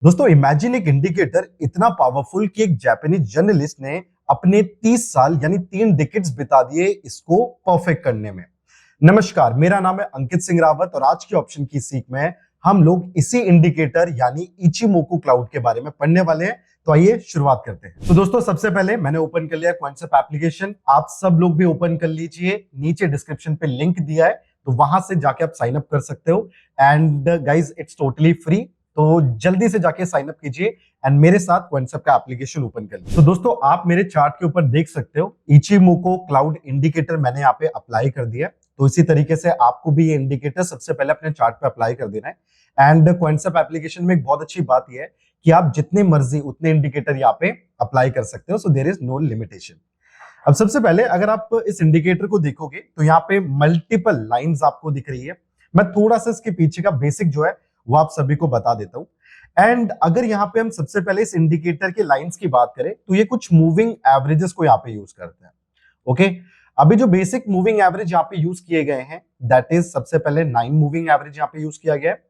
दोस्तों इमेजिन एक इंडिकेटर इतना पावरफुल कि एक जापानीज जर्नलिस्ट ने अपने 30 साल यानी 3 डिकेड्स बिता दिए इसको परफेक्ट करने में। नमस्कार, मेरा नाम है अंकित सिंह रावत और आज की ऑप्शन की सीख में हम लोग इसी इंडिकेटर यानी इचिमोकू क्लाउड के बारे में पढ़ने वाले हैं। तो आइए शुरुआत करते हैं। तो दोस्तों सबसे पहले मैंने ओपन कर लिया क्वांटसेप एप्लीकेशन, आप सब लोग भी ओपन कर लीजिए। नीचे डिस्क्रिप्शन पे लिंक दिया है तो वहां से जाके आप साइन अप कर सकते हो and guys it's totally free. तो जल्दी से जाके साइन अप कीजिए एंड मेरे साथ क्वांटसेप का एप्लीकेशन ओपन कर लीजिए। तो दोस्तों आप मेरे चार्ट के ऊपर देख सकते हो इचिमोको क्लाउड इंडिकेटर मैंने यहाँ पे अप्लाई कर दिया। तो इसी तरीके से आपको भी ये इंडिकेटर सबसे पहले अपने चार्ट पे अप्लाई कर देना है। एंड क्वांटसेप एप्लीकेशन में एक बहुत अच्छी बात यह है कि आप जितने मर्जी उतने इंडिकेटर यहाँ पे अप्लाई कर सकते हो, so there is no limitation. अब सबसे पहले अगर आप इस इंडिकेटर को देखोगे तो यहाँ पे मल्टीपल लाइंस आपको दिख रही है। मैं थोड़ा सा इसके पीछे का बेसिक जो है वो आप सभी को बता देता हूं। एंड अगर यहाँ पे हम सबसे पहले इस इंडिकेटर के लाइंस की बात करें तो ये कुछ मूविंग एवरेजेस को यहाँ पे यूज करते हैं। ओके, अभी जो बेसिक मूविंग एवरेज यहाँ पे यूज किए गए हैं दैट इज सबसे पहले 9 मूविंग एवरेज यहाँ पे यूज किया गया है,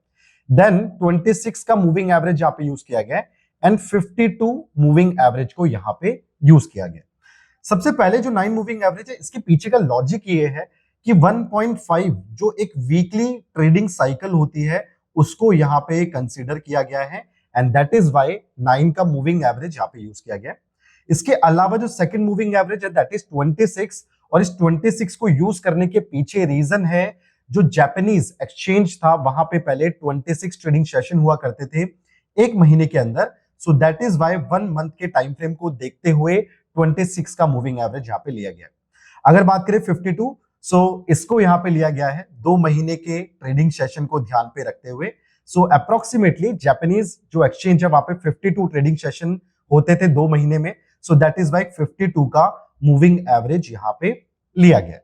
देन 26 का मूविंग एवरेज यहाँ पे यूज किया गया है एंड 52 मूविंग एवरेज को यहाँ पे यूज किया गया। सबसे पहले जो 9 मूविंग एवरेज है इसके पीछे का लॉजिक ये है कि 1.5 जो एक वीकली ट्रेडिंग साइकिल होती है उसको यहाँ पे कंसीडर किया गया है एंड दैट इज व्हाई 9 का मूविंग एवरेज यहाँ पे यूज किया गया। इसके अलावा जो सेकंड मूविंग एवरेज है दैट इज 26 और इस 26 को यूज करने के पीछे रीजन है जो जापानीज एक्सचेंज था वहां पे पहले 26 ट्रेडिंग सेशन हुआ करते थे एक महीने के अंदर। So that is why 1 month के टाइम फ्रेम को देखते हुए 26 का मूविंग एवरेज यहाँ पे लिया गया। अगर बात करें 52, सो इसको यहाँ पे लिया गया है 2 महीने के ट्रेडिंग सेशन को ध्यान पे रखते हुए। सो अप्रोक्सीमेटली जापानीज जो एक्सचेंज है वहां पे 52 ट्रेडिंग सेशन होते थे 2 महीने में। सो दैट इज वाई 52 का मूविंग एवरेज यहाँ पे लिया गया।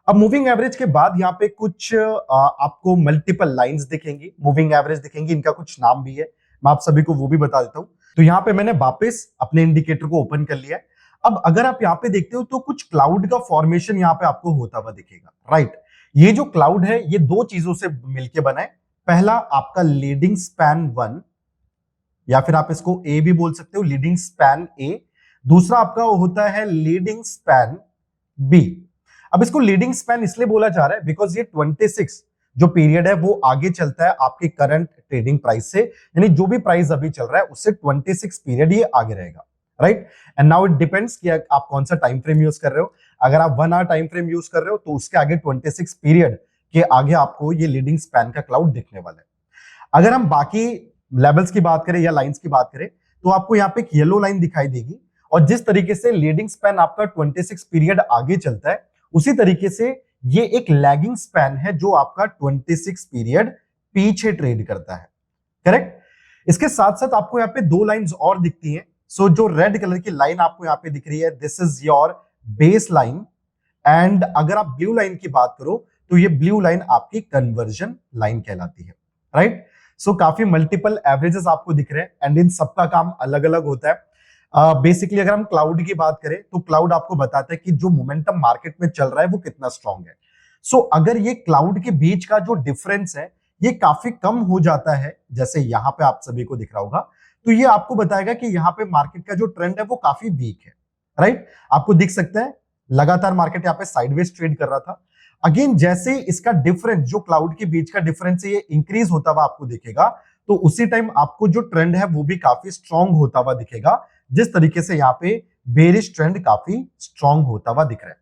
अब मूविंग एवरेज के बाद यहाँ पे कुछ आपको मल्टीपल लाइंस दिखेंगी, मूविंग एवरेज दिखेंगी, इनका कुछ नाम भी है, मैं आप सभी को वो भी बता देता हूँ। तो यहाँ पे मैंने वापस अपने इंडिकेटर को ओपन कर लिया है। अब अगर आप यहाँ पे देखते हो तो कुछ क्लाउड का फॉर्मेशन यहाँ पे आपको होता हुआ दिखेगा, राइट। ये जो क्लाउड है ये 2 चीजों से मिलकर बना है। पहला आपका लीडिंग स्पैन 1 या फिर आप इसको ए भी बोल सकते हो, लीडिंग स्पैन ए। दूसरा आपका होता है लीडिंग स्पैन बी। अब इसको लीडिंग स्पैन इसलिए बोला जा रहा है बिकॉज ये 26 जो पीरियड है वो आगे चलता है आपके करंट ट्रेडिंग प्राइस से, यानी जो भी प्राइस अभी चल रहा है उससे 26 पीरियड ये आगे रहेगा, right. And now it depends कि आप कौन सा टाइम फ्रेम यूज कर रहे हो। अगर आप 1 आवर टाइम फ्रेम यूज कर रहे हो तो उसके आगे 26 पीरियड के आगे आपको ये लीडिंग स्पैन का क्लाउड दिखने वाला है। अगर हम बाकी लेवल्स की बात करें या लाइंस की बात करें तो आपको यहाँ पे एक येलो लाइन दिखाई देगी और जिस तरीके से लीडिंग स्पैन आपका 26 पीरियड आगे चलता है उसी तरीके से ये एक लैगिंग स्पैन है जो आपका 26 पीरियड पीछे ट्रेड करता है, करेक्ट। इसके साथ साथ आपको यहाँ पे 2 लाइंस और दिखती हैं। सो जो रेड कलर की लाइन आपको यहाँ पे दिख रही है this is your base line and अगर आप ब्लू लाइन की बात करो तो ये ब्लू लाइन आपकी कन्वर्जन लाइन कहलाती है, राइट। सो काफी मल्टीपल एवरेजेस आपको दिख रहे हैं एंड इन सबका काम अलग अलग होता है। बेसिकली अगर हम क्लाउड की बात करें तो क्लाउड आपको बताता है कि जो मोमेंटम मार्केट में चल रहा है वो कितना स्ट्रांग है। सो अगर ये क्लाउड के बीच का जो डिफरेंस है ये काफी कम हो जाता है, जैसे यहां पे आप सभी को दिख रहा होगा, तो ये आपको बताएगा कि यहाँ पे मार्केट का जो ट्रेंड है वो काफी वीक है, राइट। आपको दिख सकता है लगातार मार्केट यहाँ पे साइडवेज ट्रेड कर रहा था। अगेन जैसे इसका डिफरेंस जो क्लाउड के बीच का डिफरेंस है ये इंक्रीज होता हुआ आपको दिखेगा तो उसी टाइम आपको जो ट्रेंड है वो भी काफी स्ट्रांग होता हुआ दिखेगा, जिस तरीके से यहाँ पे बेरिश ट्रेंड काफी स्ट्रांग होता हुआ दिख रहा है।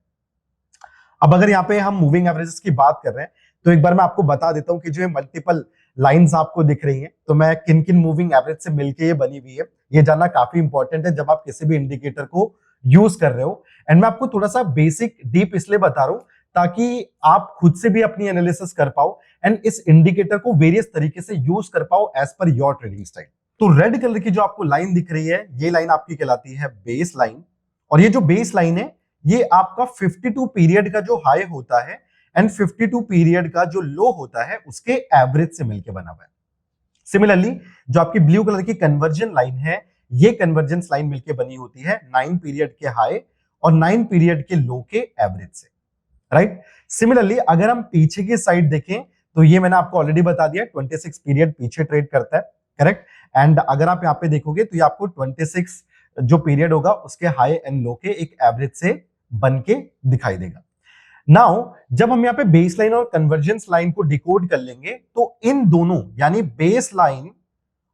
अब अगर यहाँ पे हम मूविंग एवरेजेस की बात कर रहे हैं तो एक बार मैं आपको बता देता हूं कि जो मल्टीपल लाइंस आपको दिख रही हैं तो मैं किन किन मूविंग एवरेज से मिलके ये बनी हुई है ये जानना काफी इंपॉर्टेंट है जब आप किसी भी इंडिकेटर को यूज कर रहे हो। एंड मैं आपको थोड़ा सा बेसिक डीप इसलिए बता रहा हूं ताकि आप खुद से भी अपनी एनालिसिस कर पाओ एंड इस इंडिकेटर को वेरियस तरीके से यूज कर पाओ as per your trading style. तो रेड कलर की जो आपको लाइन दिख रही है ये लाइन आपकी कहलाती है बेस लाइन और ये जो बेस लाइन है ये आपका 52 पीरियड का जो हाई होता है एंड 52 पीरियड का जो लो होता है उसके एवरेज से मिलकर बना हुआ है। सिमिलरली जो आपकी ब्लू कलर की कन्वर्जन लाइन है ये कन्वर्जेंस लाइन मिलकर बनी होती है 9 पीरियड के हाई और 9 पीरियड के लो के एवरेज से, राइट। सिमिलरली अगर हम पीछे की साइड देखें तो ये मैंने आपको ऑलरेडी बता दिया 26 पीरियड पीछे ट्रेड करता है करेक्ट। एंड अगर आप यहाँ पे देखोगे तो ये आपको 26 जो पीरियड होगा उसके हाई एंड लो के एक एवरेज से बन के दिखाई देगा। नाउ जब हम यहाँ पे बेस लाइन और कन्वर्जेंस लाइन को डिकोड कर लेंगे तो इन दोनों यानी बेस लाइन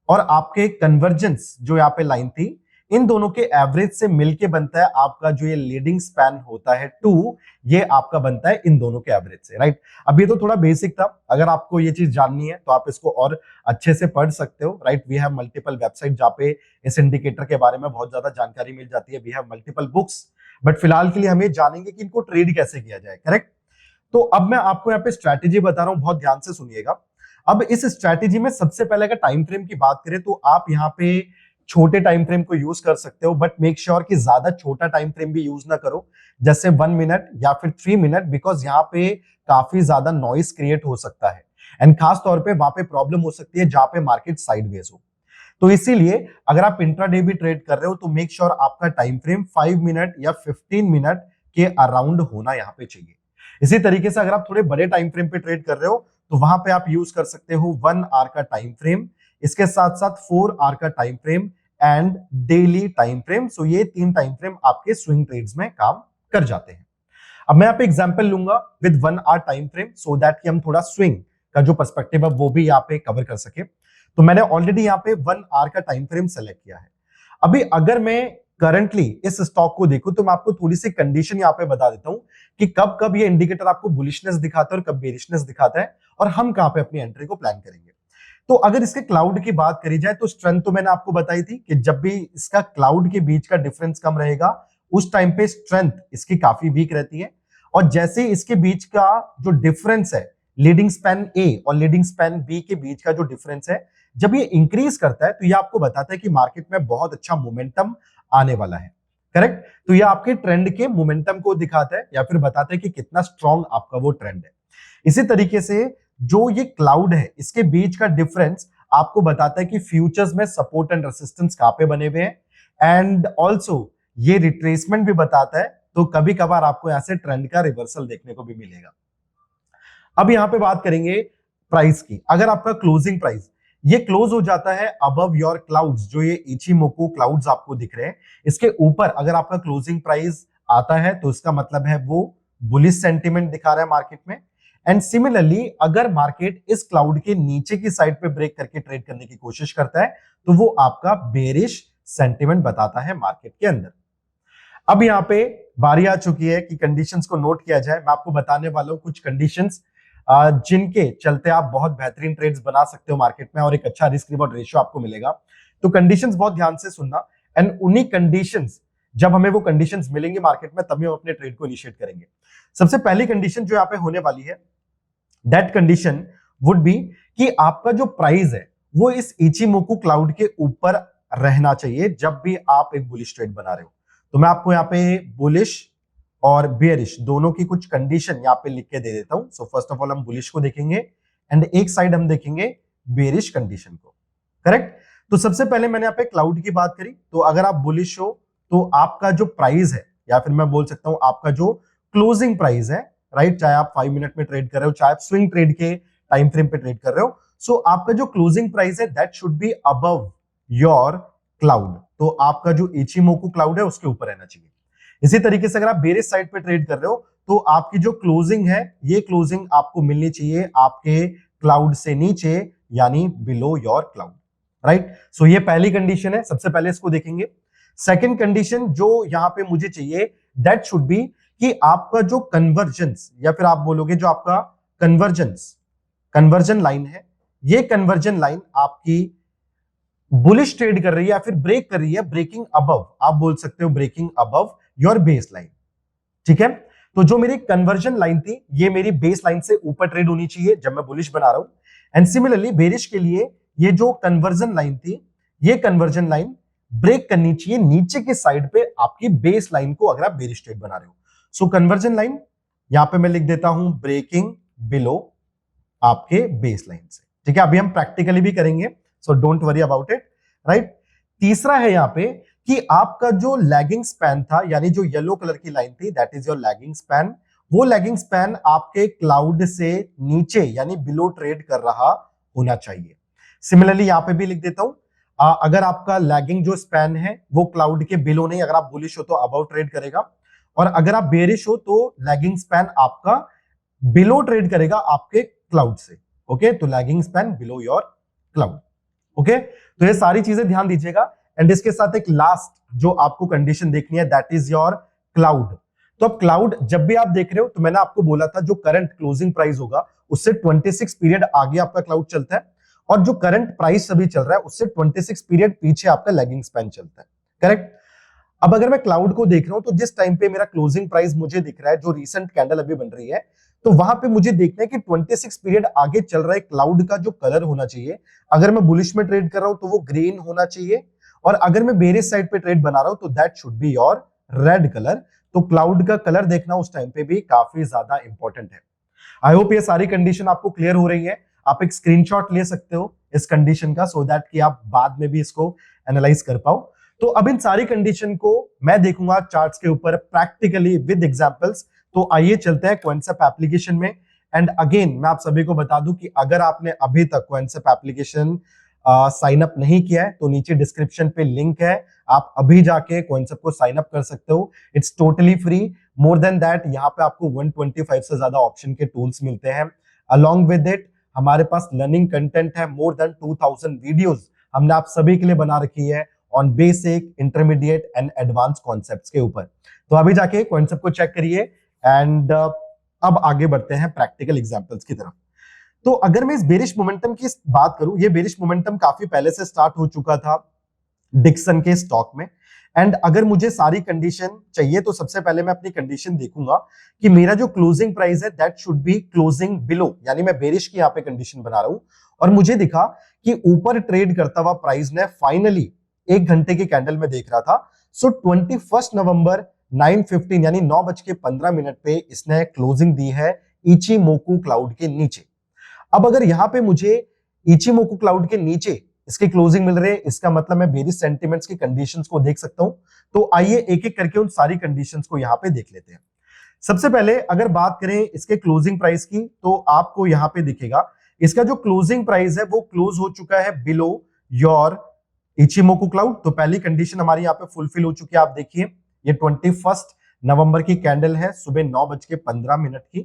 और आपके कन्वर्जेंस जो यहाँ पे लाइन थी, इन दोनों के एवरेज से मिलके बनता है आपका जो ये लीडिंग स्पैन होता है 2, ये आपका बनता है इन दोनों के एवरेज से, राइट। अब ये तो थोड़ा बेसिक था, अगर आपको ये चीज जाननी है तो आप इसको और अच्छे से पढ़ सकते हो, right. We have multiple website जहाँ पे इस इंडिकेटर के बारे में बहुत ज्यादा जानकारी मिल जाती है, we have multiple books, but फिलहाल के लिए हम ये जानेंगे कि इनको ट्रेड कैसे किया जाए, करेक्ट। तो अब मैं आपको यहाँ पे स्ट्रैटेजी बता रहा हूं, बहुत ध्यान से सुनिएगा। अब इस स्ट्रैटेजी में सबसे पहले अगर टाइम फ्रेम की बात करें तो आप यहाँ पे छोटे टाइम फ्रेम को यूज कर सकते हो, बट मेक श्योर कि ज्यादा छोटा टाइम फ्रेम भी यूज ना करो, जैसे 1 मिनट या फिर 3 मिनट, बिकॉज यहाँ पे काफी ज्यादा नॉइस क्रिएट हो सकता है एंड खास तौर पे वहां पे प्रॉब्लम हो सकती है जहां पे मार्केट साइडवेज हो। तो इसीलिए अगर आप इंट्राडे भी ट्रेड कर रहे हो तो मेक श्योर आपका टाइम फ्रेम 5 मिनट या 15 मिनट के अराउंड होना यहाँ पे चाहिए। इसी तरीके से अगर आप थोड़े बड़े टाइम फ्रेम पे ट्रेड कर रहे हो तो वहां पे आप यूज कर सकते हो 1 आवर का टाइम फ्रेम, इसके साथ साथ 4 आवर का time frame and daily time frame. So ये 3 टाइम फ्रेम आपके स्विंग ट्रेड्स में काम कर जाते हैं। अब मैं यहाँ पे एग्जांपल लूंगा with 1 hour time frame so that कि हम थोड़ा स्विंग का जो पर्सपेक्टिव है वो भी यहाँ पे कवर कर सके। तो मैंने ऑलरेडी यहाँ पे 1 आवर का टाइम फ्रेम सेलेक्ट किया है। अभी अगर मैं करंटली इस स्टॉक को देखूं तो मैं आपको थोड़ी सी कंडीशन यहाँ पे बता देता हूं कि कब कब ये इंडिकेटर आपको बुलिशनेस दिखाता है और कब बेरिशनेस दिखाता है और हम कहां पे अपनी एंट्री को प्लान करेंगे। तो अगर इसके क्लाउड की बात करी जाए तो स्ट्रेंथ तो मैंने आपको बताई थी कि जब भी इसका क्लाउड के बीच का डिफरेंस कम रहेगा उस टाइम पे स्ट्रेंथ इसकी काफी वीक रहती है, और जैसे इसके बीच का जो डिफरेंस है लीडिंग स्पैन ए और लीडिंग स्पैन बी के बीच का जो डिफरेंस है जब ये इंक्रीज करता है तो ये आपको बताता है कि मार्केट में बहुत अच्छा मोमेंटम आने वाला है, करेक्ट। तो ये आपके ट्रेंड के मोमेंटम को दिखाता है या फिर बताता है कि कितना स्ट्रॉन्ग आपका वो ट्रेंड है। इसी तरीके से जो ये क्लाउड है इसके बीच का डिफरेंस आपको बताता है कि फ्यूचर्स में सपोर्ट एंड रेसिस्टेंस कहां पे बने हुए हैं एंड ऑल्सो ये रिट्रेसमेंट भी बताता है, तो कभी कभार आपको यहां से ट्रेंड का रिवर्सल देखने को भी मिलेगा। अब यहां पे बात करेंगे प्राइस की। अगर आपका क्लोजिंग प्राइस ये क्लोज हो जाता है अबव योर क्लाउड्स, जो ये इचिमोकु क्लाउड्स आपको दिख रहे हैं इसके ऊपर अगर आपका क्लोजिंग प्राइस आता है तो इसका मतलब है वो बुलिश सेंटीमेंट दिखा रहा है मार्केट में। एंड सिमिलरली अगर मार्केट इस क्लाउड के नीचे की साइड पे ब्रेक करके ट्रेड करने की कोशिश करता है तो वो आपका बेरिश सेंटीमेंट बताता है मार्केट के अंदर। अब यहाँ पे बारी आ चुकी है कि कंडीशंस को नोट किया जाए। मैं आपको बताने वाला हूं कुछ कंडीशंस जिनके चलते आप बहुत बेहतरीन ट्रेड्स बना सकते हो मार्केट में और एक अच्छा रिस्क रिवॉर्ड रेशियो आपको मिलेगा। तो कंडीशंस बहुत ध्यान से सुनना एंड उन्हीं कंडीशंस जब हमें वो कंडीशंस मिलेंगी मार्केट में तभी हम अपने ट्रेड को इनिशिएट करेंगे। सबसे पहली कंडीशन जो यहाँ पे होने वाली है दैट कंडीशन वुड बी कि आपका जो प्राइस है वो इस इचिमोकु क्लाउड के ऊपर रहना चाहिए जब भी आप एक बुलिश ट्रेड बना रहे हो। तो मैं आपको यहाँ पे बुलिश और बेयरिश दोनों की कुछ कंडीशन यहाँ पे लिख के दे देता हूं। सो फर्स्ट ऑफ ऑल हम बुलिश को देखेंगे एंड एक साइड हम देखेंगे बेयरिश कंडीशन को, करेक्ट। तो सबसे पहले मैंने यहाँ पे क्लाउड की बात करी, तो अगर आप बुलिश हो तो आपका जो प्राइस है या फिर मैं बोल सकता हूं आपका जो क्लोजिंग प्राइस है, राइट, चाहे आप 5 मिनट में ट्रेड कर रहे हो चाहे आप स्विंग ट्रेड के टाइम फ्रेम पे ट्रेड कर रहे हो, सो आपका जो क्लोजिंग प्राइस है that should be above your cloud. तो आपका जो इचिमोकु क्लाउड है उसके ऊपर रहना चाहिए। इसी तरीके से अगर आप बेरिश साइड पे ट्रेड कर रहे हो तो आपकी जो क्लोजिंग है ये क्लोजिंग आपको मिलनी चाहिए आपके क्लाउड से नीचे यानी बिलो योर क्लाउड, राइट। सो ये पहली कंडीशन है, सबसे पहले इसको देखेंगे। सेकंड कंडीशन जो यहां पे मुझे चाहिए दैट शुड बी कि आपका जो कन्वर्जेंस या फिर आप बोलोगे जो आपका कन्वर्जन लाइन है, ये कन्वर्जन लाइन आपकी बुलिश ट्रेड कर रही है या फिर ब्रेक कर रही है ब्रेकिंग अबव, आप बोल सकते हो breaking above your base line, ठीक है। तो जो मेरी कन्वर्जन लाइन थी ये मेरी बेस लाइन से ऊपर ट्रेड होनी चाहिए जब मैं बुलिश बना रहा हूं। एंड सिमिलरली बेरिश के लिए ये जो कन्वर्जन लाइन थी ये कन्वर्जन लाइन ब्रेक करनी चाहिए नीचे के साइड पे आपकी बेस लाइन को अगर आप बेरिश ट्रेड बना रहे हो। सो कन्वर्जन लाइन यहां पे मैं लिख देता हूं ब्रेकिंग बिलो आपके बेस लाइन से, ठीक है। अभी हम प्रैक्टिकली भी करेंगे, so don't worry about it, right. तीसरा है यहां पे कि आपका जो लैगिंग स्पैन था यानी जो येलो कलर की लाइन थी that is your lagging span, वो लैगिंग स्पैन आपके क्लाउड से नीचे यानी बिलो ट्रेड कर रहा होना चाहिए। सिमिलरली यहां पे भी लिख देता हूं, अगर आपका लैगिंग जो स्पैन है वो क्लाउड के बिलो नहीं, अगर आप बुलिश हो तो अबव ट्रेड करेगा, और अगर आप बेरिश हो तो लैगिंग स्पैन आपका बिलो ट्रेड करेगा आपके क्लाउड से। ओके, तो lagging span below your cloud. Okay, तो ये सारी चीजें ध्यान दीजिएगा। एंड इसके साथ एक लास्ट जो आपको कंडीशन देखनी है, दैट इज योर क्लाउड। तो अब क्लाउड जब भी आप देख रहे हो, तो मैंने आपको बोला था जो करंट क्लोजिंग प्राइस होगा उससे 26 पीरियड आगे आपका क्लाउड चलता है, और जो करंट प्राइस अभी चल रहा है उससे 26 पीरियड पीछे आपका लैगिंग स्पैन चलता है। करेक्ट। अब अगर मैं क्लाउड को देख रहा हूं, तो जिस टाइम पे मेरा क्लोजिंग प्राइस मुझे दिख रहा है, जो रीसेंट कैंडल अभी बन रही है, तो वहां पे मुझे देखना है कि 26 पीरियड आगे चल रहा है क्लाउड का जो कलर होना चाहिए, अगर मैं बुलिश में ट्रेड कर रहा हूं तो वो ग्रीन होना चाहिए, और अगर मैं बेरिश साइड पे ट्रेड बना रहा हूं तो that should be your red colour. तो क्लाउड का कलर देखना उस टाइम पे भी काफी ज्यादा इंपॉर्टेंट है। आई होप ये सारी कंडीशन आपको क्लियर हो रही है। आप एक स्क्रीनशॉट ले सकते हो इस कंडीशन का, सो दैट कि आप बाद में भी इसको एनालाइज कर पाओ। तो अब इन सारी कंडीशन को मैं देखूंगा चार्ट्स के ऊपर प्रैक्टिकली विद एग्जांपल्स। तो आइए चलते हैं क्वेंसेप एप्लीकेशन में। एंड अगेन मैं आप सभी को बता दूं कि अगर आपने अभी तक क्वेंसेप एप्लीकेशन साइन अप नहीं किया है तो नीचे डिस्क्रिप्शन पे लिंक है, आप अभी जाके क्वेंसेप को साइन अप कर सकते हो। It's totally free. More than that, यहाँ पे आपको 125 से ज्यादा ऑप्शन के टूल्स मिलते हैं। अलॉन्ग विद इट हमारे पास लर्निंग कंटेंट है, मोर देन 2000 वीडियोस हमने आप सभी के लिए बना रखी है on basic, intermediate and advance concepts के ऊपर। तो अभी जाके कॉन्सेप्ट को चेक करिए। एंड अब आगे बढ़ते हैं प्रैक्टिकल एग्जांपल्स की तरफ। तो अगर मैं इस बेरिश मोमेंटम की बात करूं, ये बेरिश मोमेंटम काफी पहले से स्टार्ट हो चुका था डिक्सन के स्टॉक में। एंड अगर मुझे सारी कंडीशन चाहिए तो सबसे पहले मैं अपनी कंडीशन देखूंगा कि मेरा जो क्लोजिंग प्राइस है that should be closing below, यानी मैं बेरिश की यहाँ पे कंडीशन बना रहा हूं, और मुझे दिखा कि ऊपर ट्रेड करता हुआ प्राइस ने फाइनली 1 घंटे के कैंडल में देख रहा था, सो 21 नवंबर 9:15 यानी 9:15 पे इसने क्लोजिंग दी है इचिमोकु क्लाउड के नीचे। अब अगर यहां पे मुझे इचिमोकु क्लाउड के नीचे इसके क्लोजिंग मिल रहे हैं, इसका मतलब मैं बेरिश सेंटिमेंट्स की कंडीशंस को देख सकता हूं। तो आइए एक एक करके उन सारी कंडीशंस को यहां पे देख लेते हैं। सबसे पहले अगर बात करें इसके क्लोजिंग प्राइस की, तो आपको यहां पे दिखेगा इसका जो क्लोजिंग प्राइस है वो क्लोज हो चुका है बिलो योर इचिमोकु क्लाउड। तो पहली कंडीशन हमारी यहाँ पे फुलफिल हो चुकी है। आप देखिए ये 21 नवंबर की कैंडल है, सुबह 9:15 की,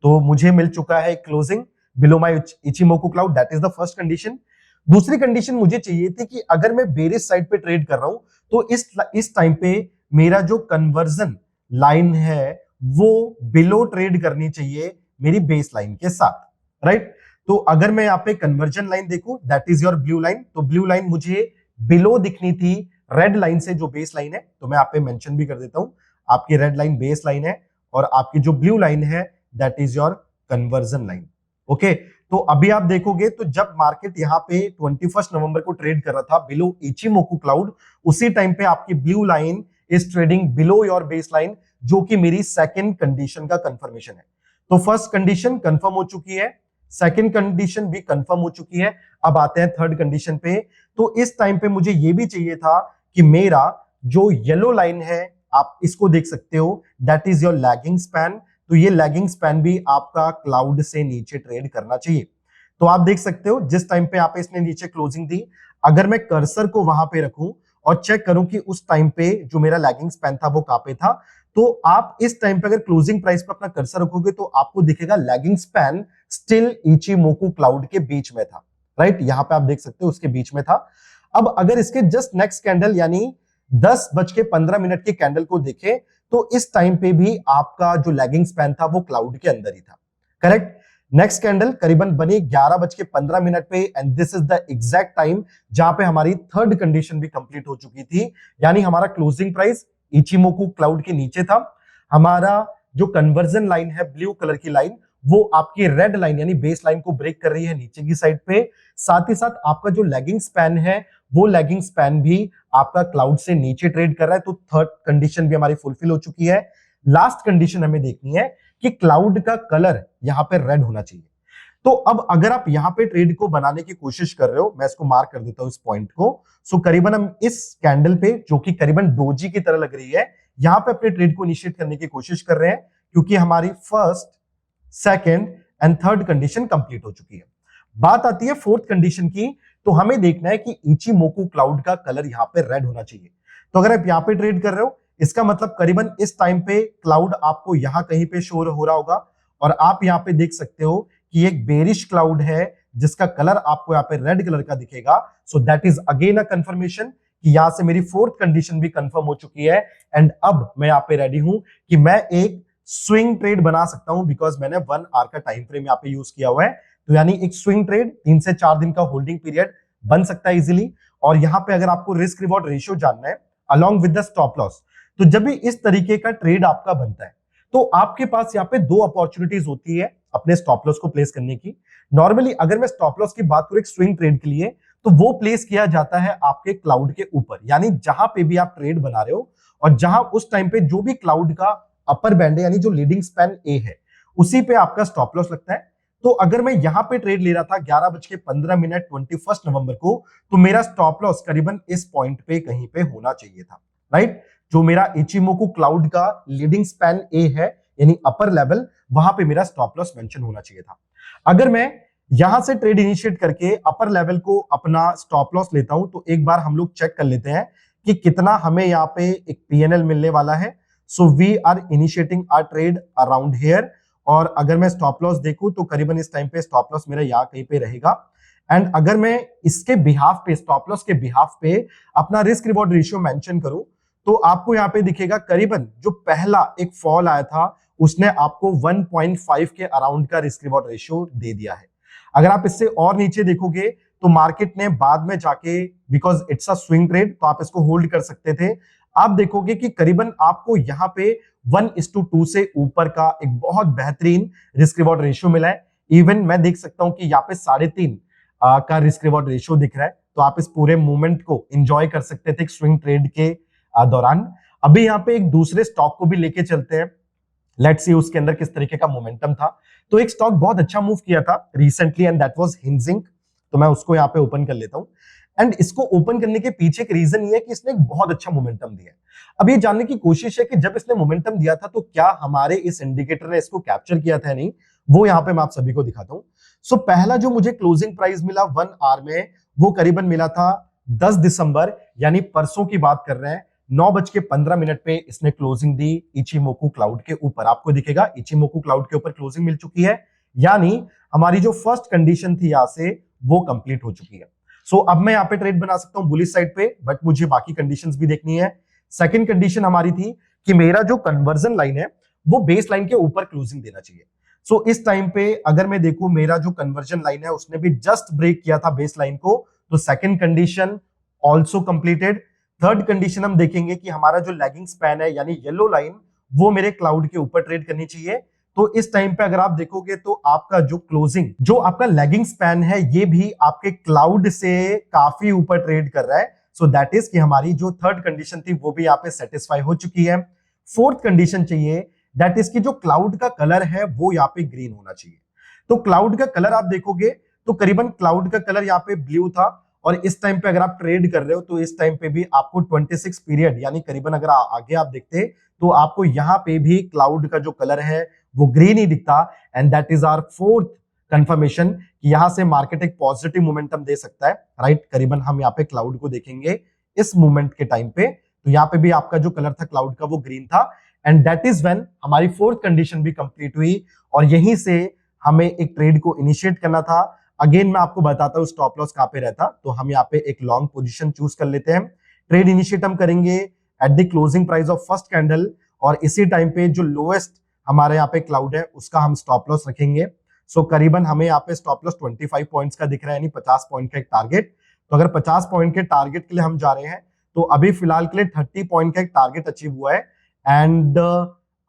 तो मुझे मिल चुका है closing below my Ichimoku cloud. That is the first condition. दूसरी कंडीशन मुझे चाहिए थी कि अगर मैं बेरिश साइड पे ट्रेड कर रहा हूं तो इस टाइम पे मेरा जो कन्वर्जन लाइन है वो बिलो ट्रेड करनी चाहिए मेरी बेस लाइन के साथ, राइट। तो अगर मैं यहाँ पे कन्वर्जन लाइन देखूं, that is your blue line, तो ब्लू लाइन मुझे बिलो दिखनी थी रेड लाइन से जो बेस लाइन है। तो मैं यहाँ पे मेंशन भी कर देता हूं, आपकी रेड लाइन बेस लाइन है और आपकी जो ब्लू लाइन है that is your conversion line. Okay, तो अभी आप देखोगे तो जब मार्केट यहाँ पे 21 नवंबर को ट्रेड कर रहा था बिलो इचिमोकु क्लाउड, उसी टाइम पे आपकी blue line is trading below your base line, जो कि मेरी सेकंड कंडीशन का कंफर्मेशन है। तो फर्स्ट कंडीशन कंफर्म हो चुकी है, सेकंड कंडीशन भी कंफर्म हो चुकी है। अब आते हैं थर्ड कंडीशन पे। तो इस टाइम पे मुझे ये भी चाहिए था कि मेरा जो येलो लाइन है आप इसको देख सकते हो, that is your lagging span. तो ये लैगिंग स्पैन भी आपका क्लाउड से नीचे ट्रेड करना चाहिए। तो आप देख सकते हो जिस टाइम पे यहाँ पे इसने नीचे क्लोजिंग दी, अगर मैं कर्सर को वहां पे रखूं और चेक करूं कि उस टाइम पे जो मेरा लैगिंग स्पैन था वो कहां पे था, तो आप इस टाइम पे अगर क्लोजिंग प्राइस पे अपना कर्सर रखोगे तो आपको दिखेगा लैगिंग स्पैन स्टिल इचिमोकु क्लाउड के बीच में था, राइट। यहां पे आप देख सकते हो उसके बीच में था। अब अगर इसके जस्ट नेक्स्ट कैंडल यानी 10:15 के कैंडल को देखें तो इस टाइम पे भी आपका जो लैगिंग स्पैन था वो क्लाउड के अंदर ही था, करेक्ट। नेक्स्ट कैंडल करीबन बनी 11:15 पे, and this is the exact time जहां पे हमारी थर्ड कंडीशन भी कंप्लीट हो चुकी थी, यानी हमारा क्लोजिंग प्राइस इचिमोकु क्लाउड के नीचे था, हमारा जो कन्वर्जन लाइन है ब्लू कलर की लाइन वो आपकी रेड लाइन यानी बेस लाइन को ब्रेक कर रही है नीचे की साइड पे, साथ ही साथ आपका जो लैगिंग स्पैन है वो लैगिंग स्पैन भी आपका क्लाउड से नीचे ट्रेड कर रहा है। तो थर्ड कंडीशन भी हमारी फुलफिल हो चुकी है। लास्ट कंडीशन हमें देखनी है कि क्लाउड का कलर यहां पे रेड होना चाहिए। तो अब अगर आप यहां पे ट्रेड को बनाने की कोशिश कर रहे हो, मैं इसको मार्क कर देता हूं इस पॉइंट को। सो करीबन हम इस कैंडल पे जो कि करीबन डोजी की तरह लग रही है, यहां पे अपने ट्रेड को इनिशिएट करने की कोशिश कर रहे हैं, क्योंकि हमारी first, second and third condition complete हो चुकी है। बात आती है फोर्थ कंडीशन की। तो हमें देखना है कि इचिमोकु क्लाउड का कलर यहाँ पे रेड होना चाहिए। तो अगर आप यहाँ पे ट्रेड कर रहे हो, इसका मतलब करीबन इस टाइम पे क्लाउड आपको यहाँ कहीं पे शो हो रहा होगा, और आप यहाँ पे देख सकते हो कि एक बेरिश क्लाउड है जिसका कलर आपको यहाँ पे रेड कलर का दिखेगा। So that is again a confirmation कि यहां से मेरी फोर्थ कंडीशन भी कंफर्म हो चुकी है। एंड अब मैं यहाँ पे रेडी हूं कि मैं एक स्विंग ट्रेड बना सकता हूं, बिकॉज मैंने 1 आवर का टाइम फ्रेम यहाँ पे यूज किया हुआ है। तो यानी एक स्विंग ट्रेड 3 से 4 दिन का होल्डिंग पीरियड बन सकता है इजीली। और यहाँ पे अगर आपको रिस्क रिवॉर्ड रेशियो जानना है along with the stop loss, तो जब भी इस तरीके का ट्रेड आपका बनता है तो आपके पास यहाँ पे 2 अपॉर्चुनिटीज होती है अपने स्टॉप लॉस को प्लेस करने की। नॉर्मली अगर मैं स्टॉप लॉस की बात करूं एक स्विंग ट्रेड के लिए, तो वो प्लेस किया जाता है आपके क्लाउड के ऊपर, यानी जहां पे भी आप ट्रेड बना रहे हो और जहां उस टाइम पे जो भी क्लाउड का अपर बैंड है, यानी जो लीडिंग स्पैन ए है, उसी पे आपका स्टॉप लॉस लगता है। तो अगर मैं यहां पे ट्रेड ले रहा था 11:15 21 नवंबर को, तो मेरा स्टॉप लॉस करीबन इस पॉइंट पे कहीं पे होना चाहिए था, राइट। जो मेरा इचिमोकु क्लाउड का लीडिंग स्पैन ए है, यानी अपर लेवल, वहां पे मेरा स्टॉप लॉस मेंशन होना चाहिए था। अगर मैं यहां से ट्रेड इनिशिएट करके अपर लेवल को अपना स्टॉप लॉस लेता हूं, तो एक बार हम लोग चेक कर लेते हैं कि कितना हमें यहाँ पे एक पीएनएल मिलने वाला है। So we are initiating our trade around here, और अगर मैं स्टॉप लॉस देखूं तो करीबन इस टाइम पे स्टॉप लॉस मेरा यहाँ कहीं पे रहेगा। एंड अगर मैं इसके बिहाफ पे, स्टॉप लॉस के बिहाफ पे अपना रिस्क रिवॉर्ड रेशियो मेंशन करूं, तो आपको यहाँ पे दिखेगा करीबन जो पहला एक फॉल आया था उसने आपको 1.5 के अराउंड का रिस्क रिवॉर्ड रेशियो दे दिया है। अगर आप इससे और नीचे देखोगे तो मार्केट ने बाद में जाके, because it's a swing trade, तो आप इसको होल्ड कर सकते थे, आप देखोगे कि करीबन आपको यहाँ पे 1:2 से ऊपर का एक बहुत बेहतरीन रिस्क रिवॉर्ड रेशियो मिला है। इवन मैं देख सकता हूं कि यहाँ पे 3.5 का रिस्क रिवॉर्ड रेशियो दिख रहा है। तो आप इस पूरे मूवमेंट को एंजॉय कर सकते थे स्विंग ट्रेड के दौरान। अभी यहाँ पे एक दूसरे स्टॉक को भी लेके चलते हैं, लेट्स सी उसके अंदर किस तरीके का मोमेंटम था। तो एक स्टॉक बहुत अच्छा मूव किया था recently, and that was hinging. तो मैं उसको यहाँ पे ओपन कर लेता हूं। एंड इसको ओपन करने के पीछे एक रीजन ये है कि इसने एक बहुत अच्छा मोमेंटम दिया है। अब ये जानने की कोशिश है कि जब इसने मोमेंटम दिया था तो क्या हमारे इस इंडिकेटर ने इसको कैप्चर किया था या नहीं, वो यहाँ पे मैं आप सभी को दिखाता हूं। सो पहला जो मुझे क्लोजिंग प्राइस मिला 1 आवर में, वो करीबन मिला था 10 दिसंबर, यानी परसों की बात कर रहे हैं। 9:15 पे इसने क्लोजिंग दी इचिमोकु क्लाउड के ऊपर। आपको दिखेगा इचिमोकु क्लाउड के ऊपर क्लोजिंग मिल चुकी है, यानी हमारी जो फर्स्ट कंडीशन थी यहां से वो कंप्लीट हो चुकी है। सो अब मैं यहाँ पे ट्रेड बना सकता हूं बुलिश साइड पे, बट मुझे बाकी कंडीशंस भी देखनी है। सेकंड कंडीशन हमारी थी कि मेरा जो कन्वर्जन लाइन है वो बेस लाइन के ऊपर क्लोजिंग देना चाहिए। सो इस टाइम पे अगर मैं देखूं मेरा जो कन्वर्जन लाइन है उसने भी जस्ट ब्रेक किया था बेस लाइन को, तो second condition also completed. Third condition हम देखेंगे कि हमारा जो लैगिंग स्पैन है, यानी येलो लाइन, वो मेरे क्लाउड के ऊपर ट्रेड करनी चाहिए। तो इस टाइम पे अगर आप देखोगे तो आपका जो क्लोजिंग, जो आपका लैगिंग स्पैन है, ये भी आपके क्लाउड से काफी ऊपर ट्रेड कर रहा है। सो दैट इज कि हमारी जो थर्ड कंडीशन थी वो भी यहाँ पे सेटिस्फाई हो चुकी है। फोर्थ कंडीशन चाहिए, दैट इज कि जो क्लाउड का कलर है वो यहाँ पे ग्रीन होना चाहिए। तो क्लाउड का कलर आप देखोगे तो करीबन क्लाउड का कलर यहाँ पे ब्लू था, और इस टाइम पे अगर आप ट्रेड कर रहे हो तो इस टाइम पे भी आपको 26 पीरियड, यानी करीबन अगर आगे आप देखते तो आपको यहाँ पे भी क्लाउड का जो कलर है वो ग्रीन ही दिखता। And that is our fourth confirmation कि यहां से मार्केट एक पॉजिटिव मोमेंटम दे सकता है, राइट। करीबन हम यहाँ पे क्लाउड को देखेंगे इस मूवमेंट के टाइम पे, तो यहाँ पे भी आपका जो कलर था क्लाउड का वो ग्रीन था। एंड दैट इज व्हेन हमारी फोर्थ कंडीशन भी कंप्लीट हुई, और यहीं से हमें एक ट्रेड को इनिशिएट करना था। अगेन मैं आपको बताता हूँ स्टॉप लॉस कहां पे रहता, तो हम यहाँ पे एक लॉन्ग पोजीशन चूज कर लेते हैं। ट्रेड इनिशिएट हम करेंगे at the closing price of first candle, और इसी टाइम पे जो लोएस्ट हमारे यहाँ पे क्लाउड है उसका हम स्टॉप लॉस रखेंगे। सो करीबन हमें यहाँ पे स्टॉप लॉस 25 पॉइंट्स का दिख रहा है, यानी 50 पॉइंट का एक टारगेट। तो अगर 50 पॉइंट के टारगेट के लिए हम जा रहे हैं, तो अभी फिलहाल के लिए 30 पॉइंट का एक टारगेट अचीव हुआ है। एंड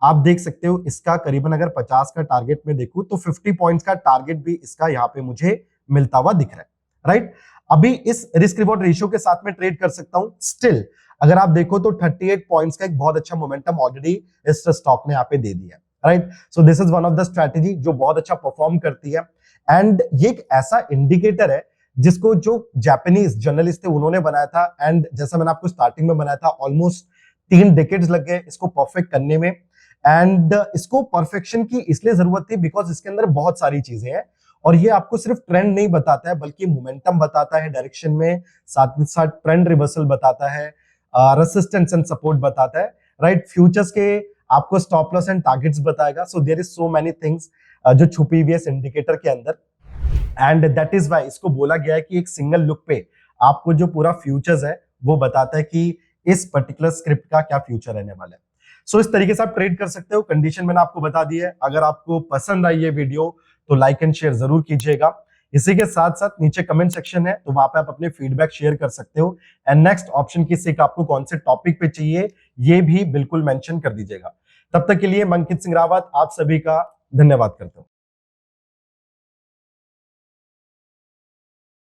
आप देख सकते हो इसका करीबन अगर 50 का टारगेट में देखूं तो 50 पॉइंट्स का टारगेट भी इसका यहाँ पे मुझे मिलता हुआ दिख रहा है, राइट। अभी इस रिस्क रिवॉर्ड रेशियो के साथ में ट्रेड कर सकता हूं। स्टिल अगर आप देखो तो 38 पॉइंट्स का एक बहुत अच्छा मोमेंटम ऑलरेडी इस स्टॉक ने यहाँ पे दे दिया है, right. So this is one of the strategy जो बहुत अच्छा परफॉर्म करती है। एंड ये एक ऐसा इंडिकेटर है जिसको जो जापानीज जर्नलिस्ट थे उन्होंने बनाया था, एंड जैसा मैंने आपको स्टार्टिंग में बनाया था ऑलमोस्ट 3 डिकेड्स लग गए इसको परफेक्ट करने में। एंड इसको परफेक्शन की इसलिए जरूरत थी बिकॉज इसके अंदर बहुत सारी चीजें हैं, और ये आपको सिर्फ ट्रेंड नहीं बताता है बल्कि मोमेंटम बताता है डायरेक्शन में, साथ ही साथ ट्रेंड रिवर्सल बताता है, रेसिस्टेंस एंड सपोर्ट बताता है, राइट। फ्यूचर्स के आपको स्टॉप लॉस एंड टारगेट्स बताएगा। So there is so many things जो छुपी हुई है इस इंडिकेटर के अंदर, एंड दैट इज वाई इसको बोला गया है कि एक सिंगल लुक पे आपको जो पूरा फ्यूचर्स है वो बताता है कि इस पर्टिकुलर स्क्रिप्ट का क्या फ्यूचर रहने वाला है। सो इस तरीके से आप ट्रेड कर सकते हो। कंडीशन मैंने आपको बता दी है। अगर आपको पसंद आई ये वीडियो तो लाइक एंड शेयर जरूर कीजिएगा। इसी के साथ साथ नीचे कमेंट सेक्शन है, तो वहां पे आप अपने फीडबैक शेयर कर सकते हो, एंड नेक्स्ट ऑप्शन की सिक आपको कौन से टॉपिक पे चाहिए ये भी बिल्कुल मेंशन कर दीजिएगा। तब तक के लिए मैं अंकित सिंह रावत आप सभी का धन्यवाद करता हूं।